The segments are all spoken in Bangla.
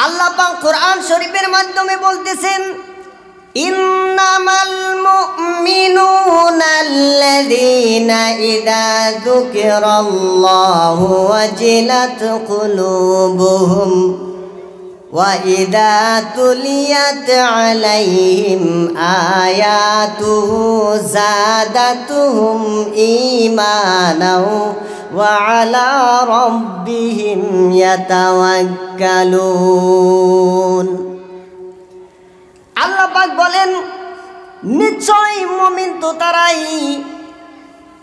আল্লাহ পাক কোরআন শরীফের মাধ্যমে বলতেছেন, ইন্নামাল মুমিনুনা আল্লাযীনা ইযা যুকিরাল্লাহু ওয়াজিলাত কুলুবুহুম ওয়া ইযা তুলিয়াত আলাইহিম আয়াতুহু যাদাতুহুম ঈমানাও ওয়া আলা রাব্বিহিম ইয়াতাওয়াক্কালুন। আল্লাহ পাক বলেন, নিশ্চয় মুমিন তো তারাই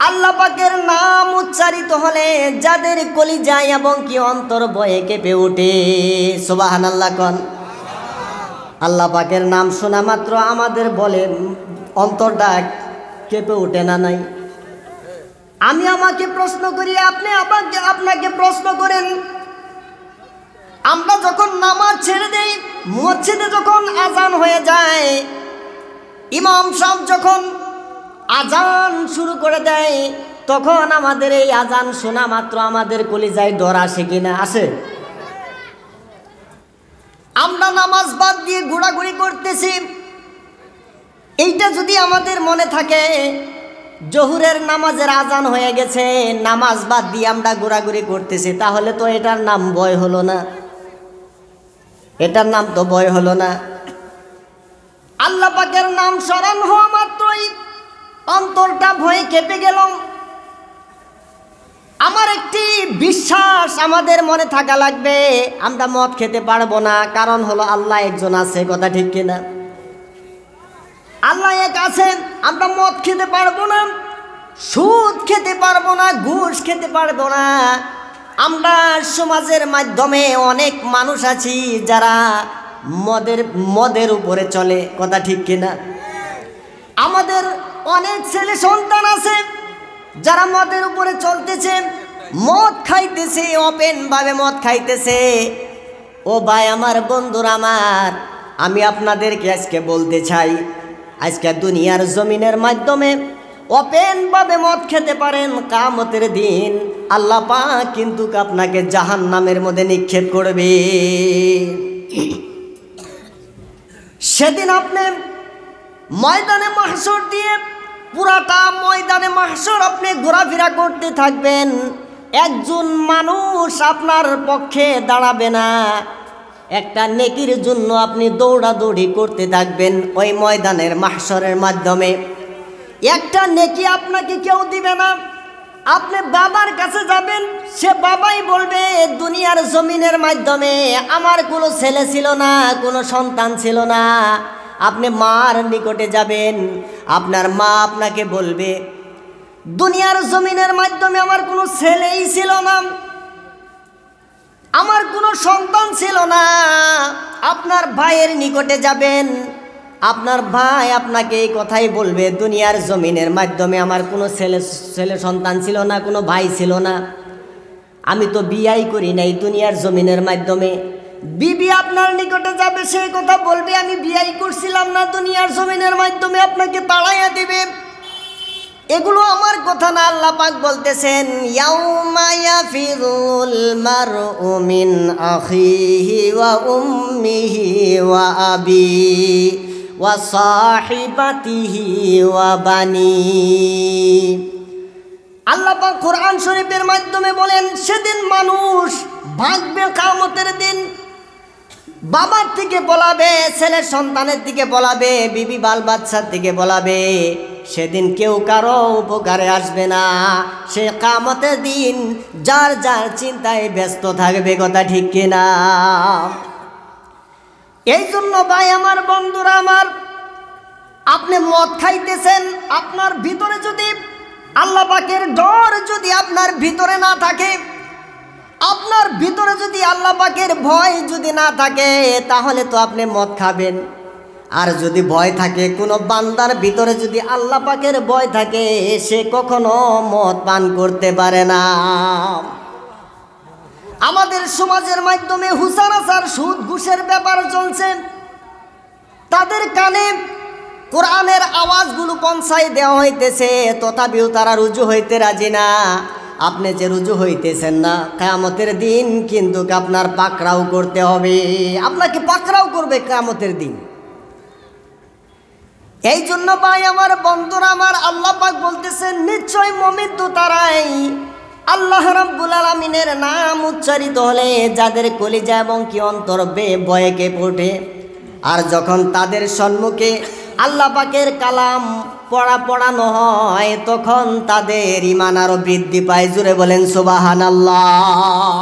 আল্লাহ পাকের নাম উচ্চারিত হলে যাদের কলিজায় এবং কি অন্তর ভয়ে কেঁপে ওঠে। সুবহানাল্লাহ কোন। আল্লাহ পাকের নাম শোনা মাত্র আমাদের বলে অন্তরটা কেঁপে ওঠে না নাই? আমি আমাকে প্রশ্ন করি, আপনি আপনাকে প্রশ্ন করেন, আমরা যখন নামাজ ছেড়ে দেই, মসজিদে যখন আজান হয়ে যায়, ইমাম সাহেব যখন আজান শুরু করে দেয়, তখন আমাদের এই আজান শোনা মাত্র আমাদের কলিজায় ডর আসে কিনা? আসে? আমরা নামাজ বাদ দিয়ে ঘোরাঘুরি করতেছি, এইটা যদি আমাদের মনে থাকে, জোহরের নামাজের আজান হয়ে গেছে, নামাজ বাদ দিয়ে আমরা ঘোরাঘুরি করতেছি, তাহলে তো এটার নাম ভয় হলো না? এটার নাম তো ভয় হলো না। আল্লাহ পাকের নাম স্মরণ হওয়া মাত্রই অন্তরটা ভয়ে কেঁপে গেল। আমার একটি বিশ্বাস আমাদের মনে থাকা লাগবে, আমরা মদ খেতে পারবো না, কারণ হলো আল্লাহ একজন আছে। কথা ঠিক কিনা? আল্লাহ এক আছেন, আমরা মদ খেতে পারবো না, সুদ খেতে পারবো না, ঘুষ খেতে পারবো না। আমরা সমাজের মাধ্যমে অনেক মানুষ আছি যারা মদের উপরে চলে। কথা ঠিক কিনা? আমাদের অনেক ছেলে সন্তান আছে যারা মদের উপরে চলতেছে, মদ খাইতেছে, ওপেন ভাবে মদ খাইতেছে। ও ভাই আমার, বন্ধুরা আমার, আমি আপনাদেরকে আজকে বলতে চাই, আজকে দুনিয়ার জমিনের মাধ্যমে ওপেন ভাবে মদ খেতে পারেন, কিয়ামতের দিন আল্লাহ পাক কিন্তু আপনাকে জাহান্নামের মধ্যে নিক্ষেপ করবে। সেদিন আপনি ময়দানে মাহশর দিয়ে পুরাটা ময়দানে মাহশর আপনি ঘোরাফেরা করতে থাকবেন, একজন মানুষ আপনার পক্ষে দাঁড়াবে না। একটা নেকির জন্য আপনি দৌড়াদৌড়ি করতে থাকবেন ওই ময়দানের মাহশরের মাধ্যমে। একটা নেকি আপনাকে কেউ দিবে না। আপনি বাবার কাছে যাবেন, সে বাবাই বলবে দুনিয়ার জমিনের মাধ্যমে আমার কোনো ছেলে ছিল না, কোনো সন্তান ছিল না। আপনি মার নিকটে যাবেন, আপনার মা আপনাকে বলবে দুনিয়ার জমিনের মাধ্যমে আমার কোনো ছেলেই ছিল না, আমার কোনো সন্তান ছিল না। আপনার ভাইয়ের নিকটে যাবেন, আপনার ভাই আপনাকে এই কথাই বলবে দুনিয়ার জমিনের মাধ্যমে আমার কোনো ছেলে সন্তান ছিল না, কোনো ভাই ছিল না, আমি তো বিয়াই করি নাই দুনিয়ার জমিনের মাধ্যমে। বিবি আপনার নিকটে যাবে, সেই কথা বলবে আমি বিয়াই করছিলাম না দুনিয়ার জমিনের মাধ্যমে, আপনাকে তাড়াইয়া দিবে। এগুলো আমার কথা না, আল্লাহ পাক বলতেছেন, ইয়াউমা ইয়াফিরুল মারউ মিন আখিহি ওয়া উম্মিহি ওয়া আবি ওয়া সাহিবাতিহি ওয়া বানি। আল্লাহ পাক কোরআন শরীফের মাধ্যমে বলেন, সেদিন মানুষ ভাগবে কিয়ামতের দিন। বাবার থেকে বলাবে, ছেলের সন্তানের দিকে বলাবে, বিবি বাল বাচ্চার দিকে বলাবে। সেদিন কেউ কারো উপকারে আসবে না। সে কিয়ামতের দিন যার যার চিন্তায় ব্যস্ত থাকবে। কথা ঠিক কিনা? এই জন্য ভাই আমার, বন্ধুরা আমার, আপনি মদ খাইতেছেন, আপনার ভিতরে যদি আল্লাহ পাকের ডর যদি আপনার ভিতরে না থাকে, আপনার ভিতরে যদি আল্লাহ পাকের ভয় যদি না থাকে, তাহলে তো আপনি মদ খাবেন। আর যদি ভয় থাকে, কোনো বান্দার ভিতরে যদি আল্লাহ পাকের ভয় থাকে, সে কখনো মদ পান করতে পারে না। আমাদের সমাজের মাধ্যমে হুসারাসার সুদ ঘুষের ব্যাপার চলছে, তাদের কানে কোরআনের আওয়াজগুলো পৌঁছায় দেওয়া হইতেছে, তথাপিও তারা রুজু হইতে রাজি না। আপনি যে রুজু হইতেছেন না, কিয়ামতের দিন কিন্তু আপনার পাকড়াও করতে হবে, আপনাকে পাকড়াও করবে কিয়ামতের দিন। এই জন্য ভাই আমার, বন্ধুরা আমার, আল্লাহ পাক বলতেছেন নিশ্চয় মুমিন তো তারাই আল্লাহ রাব্বুল আলামিনের নাম উচ্চারিত হলে যাদের কলিজা এবং কি অন্তর ভয়ে কেঁপে ওঠে। আর যখন তাদের সম্মুখে আল্লাহ পাকের কালাম পড়ানো হয় তখন তাদের ঈমান আরো বৃদ্ধি পায়। জোরে বলেন সুবহানাল্লাহ।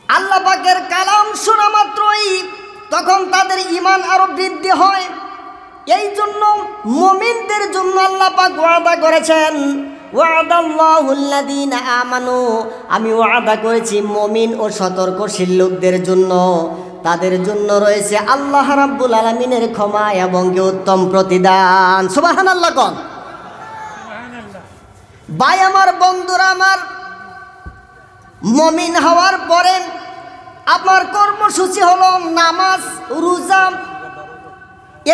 আল্লাহ পাকের কালাম শোনা মাত্রই তখন তাদের ঈমান আরো বৃদ্ধি হয়। এই জন্য মুমিনদের জন্য আল্লাহ পাক ওয়াদা করেছেন, ওয়াদাল্লাহুল্লাযীনা আমানু, আমি ওয়াদা করেছি মুমিন ও সতর্কশীল লোকদের জন্য, তাদের জন্য রয়েছে আল্লাহ রাব্বুল আলামিনের ক্ষমা এবং উত্তম প্রতিদান। সুবহানাল্লাহ কোন ভাই আমার, বন্ধুরা আমার, মুমিন হওয়ার পরে আমার কর্মসূচি হলো নামাজ, রোজা।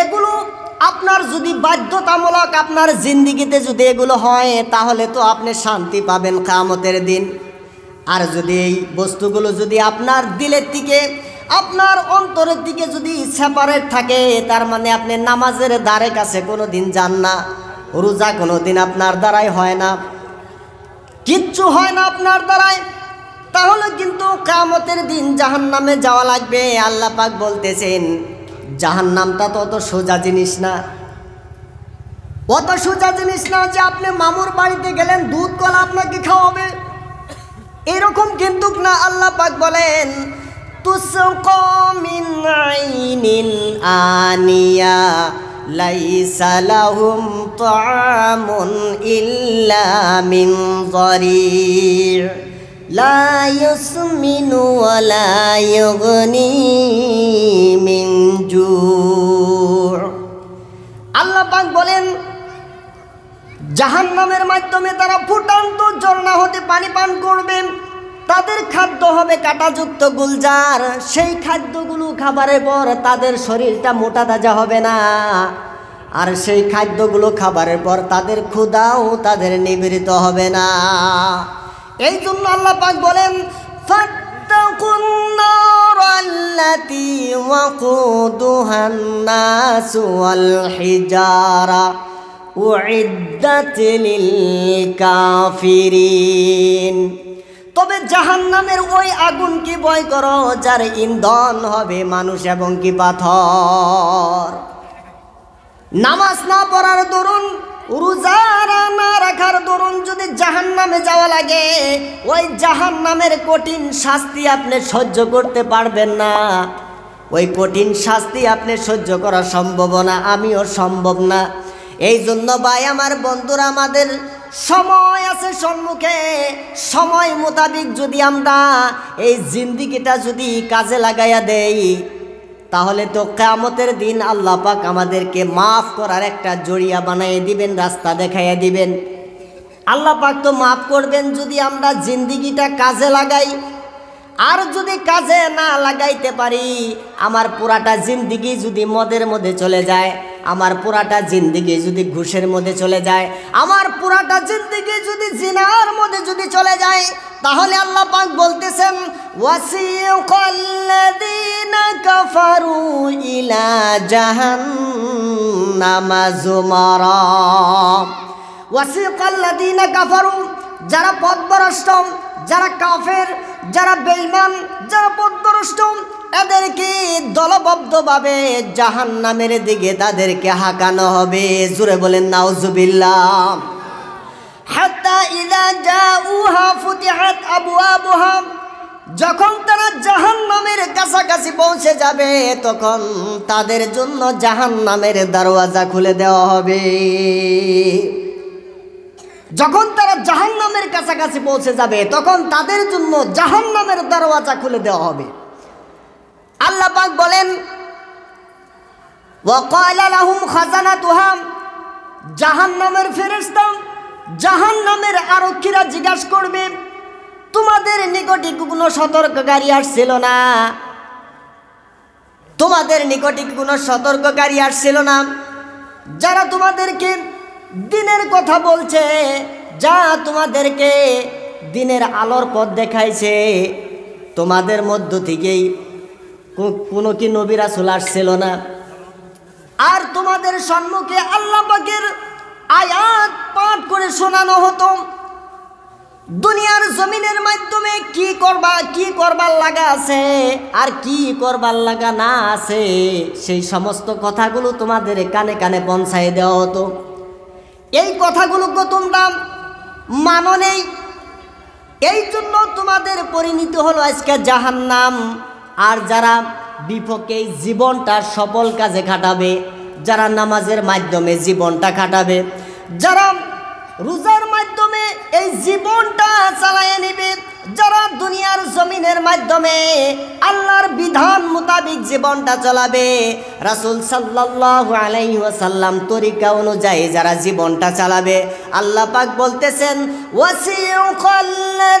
এগুলো আপনার যদি বাধ্যতামূলক আপনার জিন্দেগিতে যদি এগুলো হয় তাহলে তো আপনি শান্তি পাবেন কিয়ামতের দিন। আর যদি এই বস্তুগুলো যদি আপনার দিলের থেকে আপনার অন্তরের দিকে যদি সেপারেট থাকে, তার মানে আপনি নামাজের দ্বারে কাছে কোনো দিন যান না, রোজা কোনো দিন আপনার দ্বারাই হয় না, কিচ্ছু হয় না আপনার দ্বারাই, তাহলে কিন্তু কিয়ামতের দিন জাহান্নামে যাওয়া লাগবে। আল্লাহ পাক বলতেছেন জাহান্নামটা তো অত সোজা জিনিস না, অত সোজা জিনিস না যে আপনি মামুর বাড়িতে গেলেন দুধ কলা আপনাকে খাওয়াবে, এরকম কিন্তু না। আল্লাহ পাক বলেন তুসকা মিন আইনিন আনিয়া লাইসা লাহুম তাআমুন ইল্লা মিন যারি' লা ইউসমিনু ওয়া লা ইউগনি মিন জু'। আল্লাহ পাক বলেন জাহান্নামের মাধ্যমে তারা ফুটান্ত ঝর্ণা হতে পানি পান করবে, তাদের খাদ্য হবে কাঁটাযুক্ত গুলজার। সেই খাদ্যগুলো খাবারের পর তাদের শরীরটা মোটা তাজা হবে না, আর সেই খাদ্যগুলো খাবারের পর তাদের ক্ষুধাও তাদের নিবৃত হবে না। এই জন্য আল্লাহ পাক বলেন ফাত্তাকুন নারাল্লাতী ওয়াকুদুহান নাসু ওয়াল হিজারা উইদ্দাত লিল কাফিরিন। তবে জাহান্নামের ওই আগুন কি ভয় করো যার ইন্ধন হবে মানুষ এবং কি পাথর। নামাজ না পড়ার দরুন, রোজা না রাখার দরুন যদি জাহান্নামে যাওয়া লাগে, ওই জাহান্নামের কঠিন শাস্তি আপনি সহ্য করতে পারবেন না, ওই কঠিন শাস্তি আপনি সহ্য করা সম্ভব না, আমিও সম্ভব না। এই জন্য ভাই আমার, বন্ধুরা, আমাদের সময় আছে সম্মুখে, সময় মোতাবিক যদি আমরা এই জিন্দেগিটা যদি কাজে লাগাইয়া দেই তাহলে তো কিয়ামতের দিন আল্লাহ পাক আমাদেরকে মাফ করার একটা জরিয়া বানিয়ে দিবেন, রাস্তা দেখাইয়া দিবেন। আল্লাহ পাক তো মাফ করবেন যদি আমরা জিন্দেগিটা কাজে লাগাই। আর যদি কাজে না লাগাইতে পারি, আমার পুরাটা জিন্দেগি যদি মদের মধ্যে চলে যায়, আমার পুরাটা জিন্দেগি যদি ঘুষের মধ্যে চলে যায়, আমার পুরাটা জিন্দেগি যদি জিনার মধ্যে যদি চলে যায়, তাহলে আল্লাহ পাক বলতেছেন ওয়াসিকাল্লাযীনা কাফারু ইলা জাহান্নামা যুমারা। ওয়াসিকাল্লাযীনা কাফারু, যারা পথভ্রষ্ট, যারা কাফের, যারা বেঈমান, যারা পথভ্রষ্ট, এদেরকে দলবদ্ধভাবে জাহান্নামের দিকে তাদেরকে হাঁকানো হবে। জোরে বলেন নাউজুবিল্লাহ। হাত্তা ইযা জাউহা ফুতিহাত আবওয়াবুহা, যখন তারা জাহান্নামের কাছাকাছি পৌঁছে যাবে তখন তাদের জন্য জাহান্নামের দরওয়াজা খুলে দেওয়া হবে। যখন তারা জাহান্নামের কাছাকাছি পৌঁছে যাবে তখন তাদের জন্য জাহান্নামের দরওয়াজা খুলে দেওয়া হবে। আল্লাহ পাক বলেন ওয়াকালা লাহুম খাজানাতুহা, জাহান্নামের ফেরেশতা, জাহান্নামের আরক্ষীরা জিজ্ঞাসা করবে তোমাদের নিকটে কোনো সতর্ককারী আসছিল না? তোমাদের নিকটে কোনো সতর্ককারী আসছিল না যারা তোমাদেরকে দিনের কথা বলছে, যা তোমাদেরকে দিনের আলোর পথ দেখাইছে, তোমাদের মধ্য থেকেই কোনো কি নবী রাসূল আসছিল না? আর তোমাদের সম্মুখে আল্লাহ পাকের আয়াত পাঠ করে শোনানো হতো। দুনিয়ার জমিনের মাধ্যমে কি করবার লাগা আছে আর কি করবার লাগা না আছে, সেই সমস্ত কথাগুলো তোমাদের কানে কানে পৌঁছায় দেওয়া হতো। এই কথাগুলোকে তোমরা মানো নেই, এই জন্য তোমাদের পরিণতি হলো আজকে জাহান্নাম। আর যারা বিপক্ষে জীবনটা সফল কাজে খাটাবে, যারা নামাজের মাধ্যমে জীবনটা খাটাবে, যারা রোজার মাধ্যমে এই জীবনটা চালায় নেবে, যারা দুনিয়ার জমিনের মাধ্যমে আল্লাহর বিধান মোতাবেক জীবনটা চালাবে, রাসূল সাল্লাল্লাহু আলাইহি ওয়াসাল্লাম তরিকা অনুযায়ী যারা জীবনটা চালাবে, আল্লাহ পাক বলতেছেন ওয়াসিকাল্লাযীনা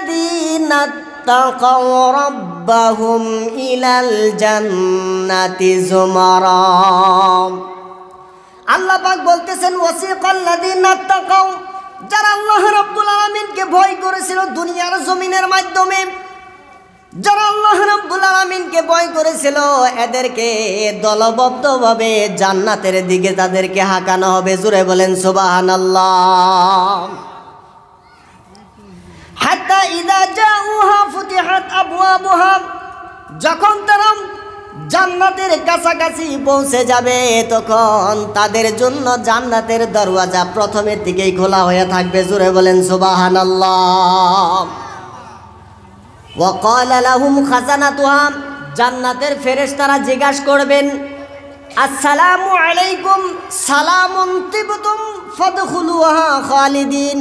তাকাউ রাব্বাহুম ইলাল জান্নাতি যুমারা। আল্লাহ পাক বলতেছেন ওয়াসিকাল্লাযীনা তাকাউ, যারা আল্লাহ রাব্বুল আলামিনকে ভয় করেছিল দুনিয়ার জমিনের মাধ্যমে, যারা আল্লাহ রাব্বুল আলামিনকে ভয় করেছিল, এদেরকে দলবদ্ধভাবে জান্নাতের দিকে তাদেরকে হাঁকানো হবে। জোরে বলেন সুবহানাল্লাহ। হাত্তা ইযা জাউহা ফুতিহাত আবওয়াবুহা, যখন তারা জান্নাতের কাছাকাছি পৌঁছে যাবে, তখন তাদের জন্য জান্নাতের দরওয়াজা প্রথমের দিকেই খোলা হয়ে থাকবে। জোরে বলেন সুবহানাল্লাহ। ওয়া ক্বালা লাহুম খাজানাতুহা, জান্নাতের ফেরেশতারা জিজ্ঞাসা করবেন আসসালামু আলাইকুম সালামুন তিবতুম ফাদখুলুহা খালিদিন।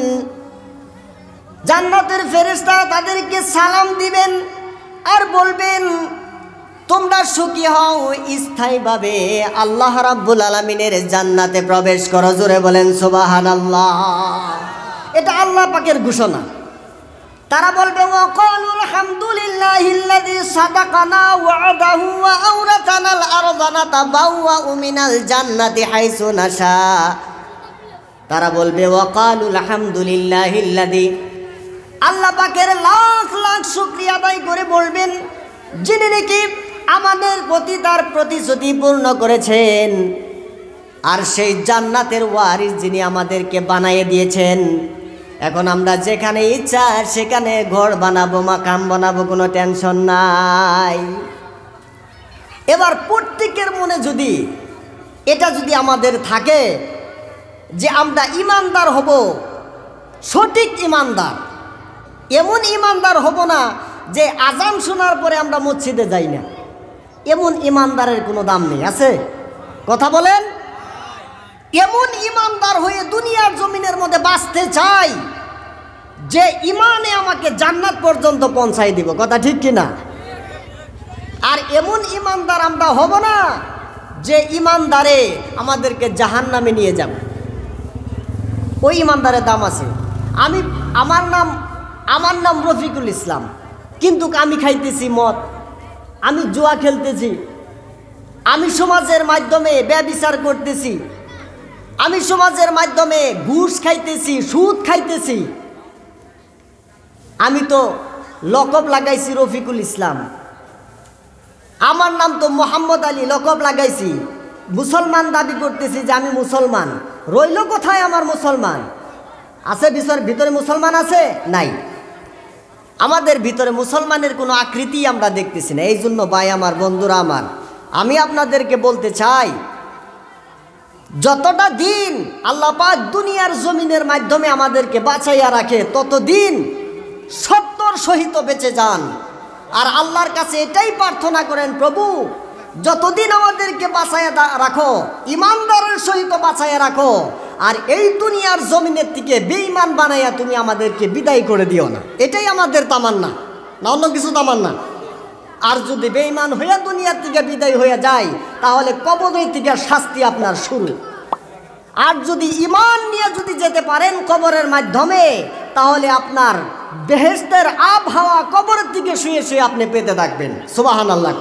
জান্নাতের ফেরেশতারা তাদেরকে সালাম দিবেন আর বলবেন তোমরা সুখী হও, স্থায়ীভাবে আল্লাহ রাব্বুল আলামিনের জান্নাতে প্রবেশ করো। জোরে বলেন সুবহানাল্লাহ। এটা আল্লাহ পাকের ঘোষণা। তারা বলবে ওয়াকালু আলহামদুলিল্লাহিল্লাযী সাদাকানা ওয়া'দাহু ওয়া আওরাতানাল আরদা নাতাবাওয়াউ মিনাল জান্নাতি হাইসু নাশা। তারা বলবে ওয়াকালু আলহামদুলিল্লাহিল্লাযী, আল্লাহ পাকের লাখ লাখ শুকরিয়া আদায় করে বলবেন যিনি নাকি আমাদের প্রতি তার প্রতিশ্রুতি পূর্ণ করেছেন, আর সেই জান্নাতের ওয়ারিস যিনি আমাদেরকে বানিয়ে দিয়েছেন। এখন আমরা যেখানে ইচ্ছা সেখানে ঘর বানাবো, মাকাম বানাবো, কোনো টেনশন নাই। এবার প্রত্যেকের মনে যদি এটা যদি আমাদের থাকে যে আমরা ইমানদার হব, সঠিক ইমানদার, এমন ইমানদার হব না যে আজান শোনার পরে আমরা মসজিদে যাই না, এমন ইমানদারের কোনো দাম নেই। আছে? কথা বলেন। এমন ইমানদার হয়ে দুনিয়ার জমিনের মধ্যে বাঁচতে চাই যে ইমানে আমাকে জান্নাত পর্যন্ত পৌঁছাই দিব। কথা ঠিক কিনা? আর এমন ইমানদার আমরা হব না যে ইমানদারে আমাদেরকে জাহান্নামে নিয়ে যাবে। ওই ইমানদারের দাম আছে। আমার নাম রফিকুল ইসলাম, কিন্তু আমি খাইতেছি মদ, আমি জুয়া খেলতেছি, আমি সমাজের মাধ্যমে ব্যভিচার করতেছি, আমি সমাজের মাধ্যমে ঘুষ খাইতেছি, সুদ খাইতেছি। আমি তো লকব লাগাইছি রফিকুল ইসলাম, আমার নাম তো মোহাম্মদ আলী, লকব লাগাইছি, মুসলমান দাবি করতেছি যে আমি মুসলমান। রইল কোথায় আমার মুসলমান? আছে ভিতরে মুসলমান আছে? নাই। আমাদের ভিতরে মুসলমানের কোনো আকৃতি আমরা দেখতেছি না। এই জন্য ভাই আমার, বন্ধুরা আমার, আমি আপনাদেরকে বলতে চাই, যতটা দিন আল্লাহ পাক দুনিয়ার জমিনের মাধ্যমে আমাদেরকে বাঁচাইয়া রাখে, ততদিন সত্যর সহিত বেঁচে যান। আর আল্লাহর কাছে এটাই প্রার্থনা করেন, প্রভু যতদিন আমাদেরকে বাঁচাইয়া রাখো, ইমানদারের সহিত বাঁচাইয়া রাখো, আর এই দুনিয়ার জমিনের থেকে বেঈমান বানাইয়া তুমি আমাদেরকে বিদায় করে দিও না। এটাই আমাদের তামান্না, না অন্য কিছু তামান্না। আর যদি বেঈমান হইয়া দুনিয়ার থেকে বিদায় হয়ে যায়, তাহলে কবরের থেকে শাস্তি আপনার শুরু। আর যদি ঈমান নিয়ে যদি যেতে পারেন কবরের মাধ্যমে, তাহলে আপনার বেহেশতের আবহাওয়া কবরের দিকে শুয়ে শুয়ে আপনি পেতে থাকবেন। সুবহানাল্লাহ।